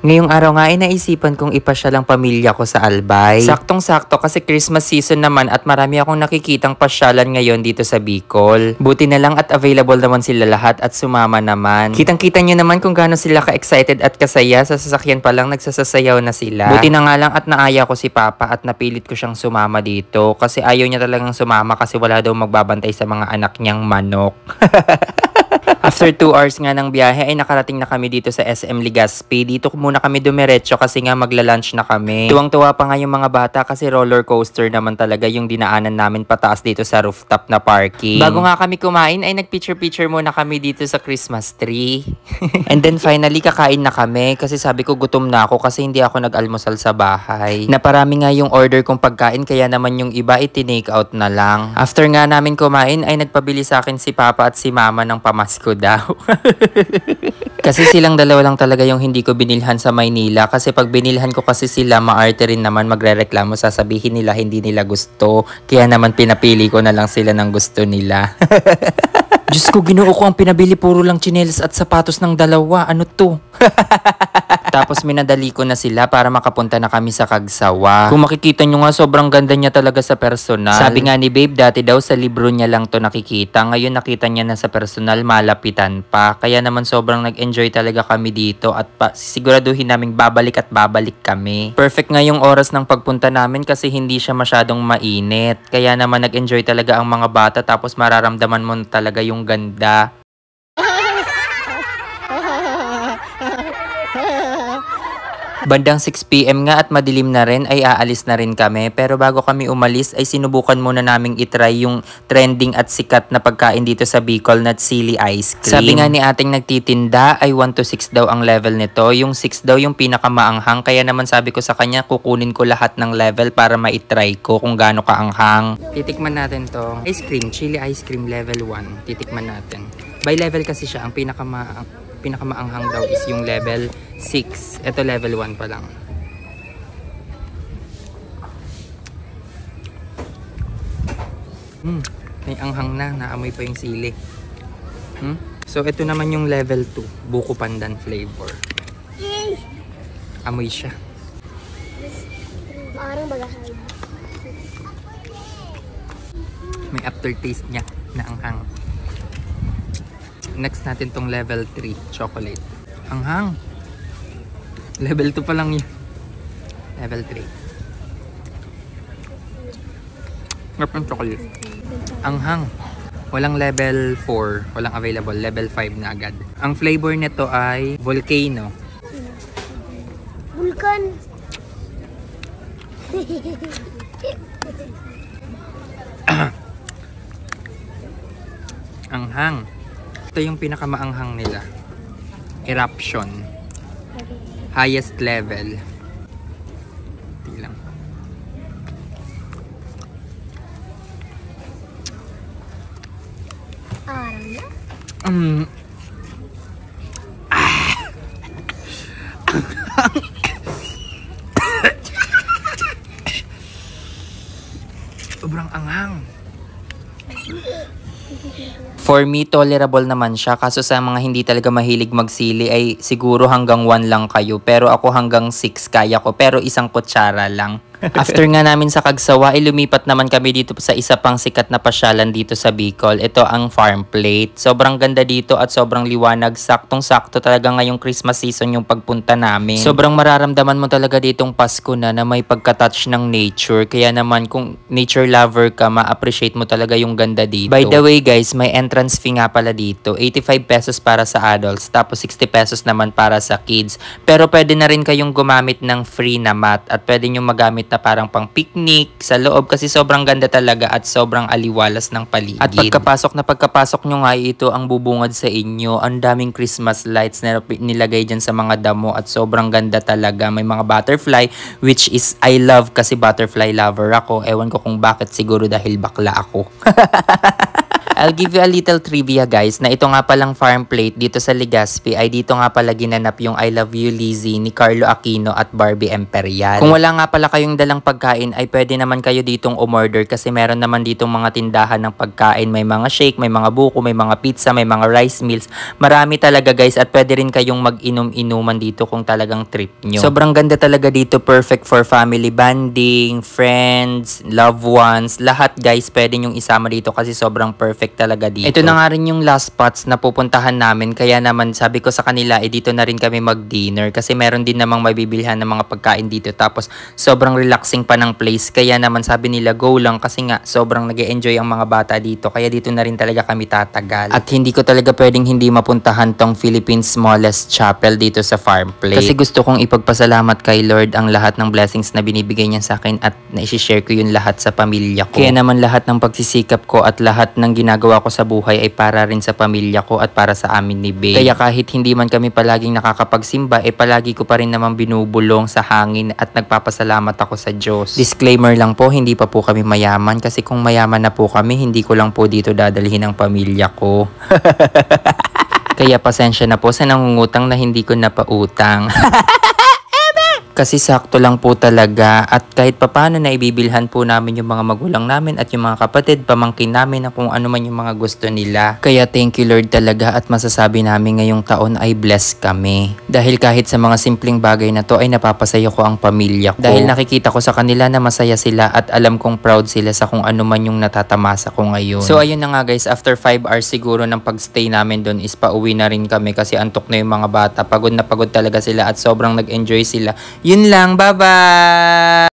Ngayong araw nga ay naisipan kong ipasyal ang pamilya ko sa Albay. Saktong-sakto kasi Christmas season naman at marami akong nakikitang pasyalan ngayon dito sa Bicol. Buti na lang at available naman sila lahat at sumama naman. Kitang-kita nyo naman kung gaano sila ka-excited at kasaya. Sa sasakyan pa lang nagsasasayaw na sila. Buti na nga lang at naaya ko si Papa at napilit ko siyang sumama dito. Kasi ayaw niya talagang sumama kasi wala daw magbabantay sa mga anak niyang manok. After 2 hours nga ng biyahe ay nakarating na kami dito sa SM Legazpi. Dito muna kami dumiretso kasi nga magla-lunch na kami. Tuwang-tuwa pa nga yung mga bata kasi roller coaster naman talaga yung dinaanan namin pataas dito sa rooftop na parking. Bago nga kami kumain ay nagpicture-picture muna kami dito sa Christmas tree. And then finally kakain na kami kasi sabi ko gutom na ako kasi hindi ako nag-almusal sa bahay. Naparami nga yung order kong pagkain kaya naman yung iba iti-take out na lang. After nga namin kumain ay nagpabili sa akin si Papa at si Mama ng pamasko daw. Kasi silang dalawa lang talaga yung hindi ko binilhan sa Maynila kasi pag binilhan ko kasi sila maarte rin naman magrereklamo, sasabihin nila hindi nila gusto, kaya naman pinapili ko na lang sila ng gusto nila. Diyos ko, Ginoo ko, ang pinabili puro lang tsinelas at sapatos ng dalawa. Ano to? Tapos minadali ko na sila para makapunta na kami sa Kagsawa. Kung makikita nyo nga, sobrang ganda niya talaga sa personal. Sabi nga ni Babe, dati daw sa libro niya lang to nakikita. Ngayon nakita niya na sa personal, malapitan pa. Kaya naman sobrang nag-enjoy talaga kami dito at siguraduhin naming babalik at babalik kami. Perfect nga yung oras ng pagpunta namin kasi hindi siya masyadong mainit. Kaya naman nag-enjoy talaga ang mga bata tapos mararamdaman mo talaga yung ganda. Bandang 6 PM nga at madilim na rin ay aalis na rin kami. Pero bago kami umalis ay sinubukan muna naming itry yung trending at sikat na pagkain dito sa Bicol na chili ice cream. Sabi nga ni ating nagtitinda ay 1 to 6 daw ang level nito. Yung 6 daw yung pinakamaanghang. Kaya naman sabi ko sa kanya kukunin ko lahat ng level para ma-try ko kung gaano kaanghang. Titikman natin to. Ice cream, chili ice cream level 1. Titikman natin. By level kasi siya. Ang pinakamaanghang daw is yung level 6. Ito level 1 pa lang. May anghang na. Naamoy pa yung sili. So ito naman yung level 2. Buko pandan flavor. Amoy siya. May aftertaste niya na anghang. Next natin tong level 3, chocolate. Anghang. Level 2 pa lang yun. Level 3. Sarap ng chocolate. Anghang. Walang level 4. Walang available. Level 5 na agad. Ang flavor nito ay volcano. Vulkan. Anghang. Ito yung pinakamaanghang nila. Eruption. Highest level. Ito lang. Sobrang anghang. For me, tolerable naman siya. Kaso sa mga hindi talaga mahilig magsili ay siguro hanggang 1 lang kayo. Pero ako hanggang 6 kaya ko. Pero isang kutsara lang. After nga namin sa Kagsawa, ay lumipat naman kami dito sa isa pang sikat na pasyalan dito sa Bicol. Ito ang Farm Plate. Sobrang ganda dito at sobrang liwanag. Saktong-sakto talaga ngayong Christmas season yung pagpunta namin. Sobrang mararamdaman mo talaga ditong Pasko na may pagka-touch ng nature. Kaya naman kung nature lover ka, ma-appreciate mo talaga yung ganda dito. By the way guys, may entrance fee nga pala dito. 85 pesos para sa adults, tapos 60 pesos naman para sa kids. Pero pwede na rin kayong gumamit ng free na mat at pwede nyo magamit na parang pang picnic sa loob kasi sobrang ganda talaga at sobrang aliwalas ng paligid. At pagkapasok nyo nga ito ang bubungad sa inyo. Ang daming Christmas lights na nilagay dyan sa mga damo at sobrang ganda talaga. May mga butterfly which is I love kasi butterfly lover ako. Ewan ko kung bakit, siguro dahil bakla ako. I'll give you a little trivia guys na ito nga palang farm plate dito sa Legazpi ay dito nga pala ginanap yung I Love You Lizzy ni Carlo Aquino at Barbie Imperial. Kung wala nga pala kayong dalang pagkain ay pwede naman kayo ditong umorder kasi meron naman ditong mga tindahan ng pagkain. May mga shake, may mga buko, may mga pizza, may mga rice meals. Marami talaga guys at pwede rin kayong mag-inom-inuman dito kung talagang trip nyo. Sobrang ganda talaga dito, perfect for family bonding, friends, loved ones, lahat guys pwede nyong isama dito kasi sobrang perfect talaga dito. Ito na nga rin yung last spots na pupuntahan namin kaya naman sabi ko sa kanila dito na rin kami mag-dinner kasi meron din namang mabibilhan ng mga pagkain dito tapos sobrang relaxing pa ng place kaya naman sabi nila go lang kasi nga sobrang nag-e-enjoy ang mga bata dito kaya dito na rin talaga kami tatagal. At hindi ko talaga pwedeng hindi mapuntahan tong Philippines smallest chapel dito sa farm plate. Kasi gusto kong ipagpasalamat kay Lord ang lahat ng blessings na binibigay niya sa akin at na-share ko yun lahat sa pamilya ko. Kaya naman lahat ng pagsisikap ko at lahat ng ginagawa ko sa buhay ay para rin sa pamilya ko at para sa amin ni Bae. Kaya kahit hindi man kami palaging nakakapagsimba, palagi ko pa rin naman binubulong sa hangin at nagpapasalamat ako sa Diyos. Disclaimer lang po, hindi pa po kami mayaman kasi kung mayaman na po kami, hindi ko lang po dito dadalhin ang pamilya ko. Kaya pasensya na po sa nangungutang na hindi ko napautang. Kasi sakto lang po talaga at kahit papano na ibibilhan po namin yung mga magulang namin at yung mga kapatid, pamangkin namin na kung ano man yung mga gusto nila. Kaya thank you Lord talaga at masasabi namin ngayong taon ay blessed kami. Dahil kahit sa mga simpleng bagay na to ay napapasaya ko ang pamilya ko. Dahil nakikita ko sa kanila na masaya sila at alam kong proud sila sa kung ano man yung natatamasa ko ngayon. So ayun na nga guys, after 5 hours siguro ng pagstay namin doon is pauwi na rin kami kasi antok na yung mga bata. Pagod na pagod talaga sila at sobrang nag-enjoy sila. Yun lang, bye-bye!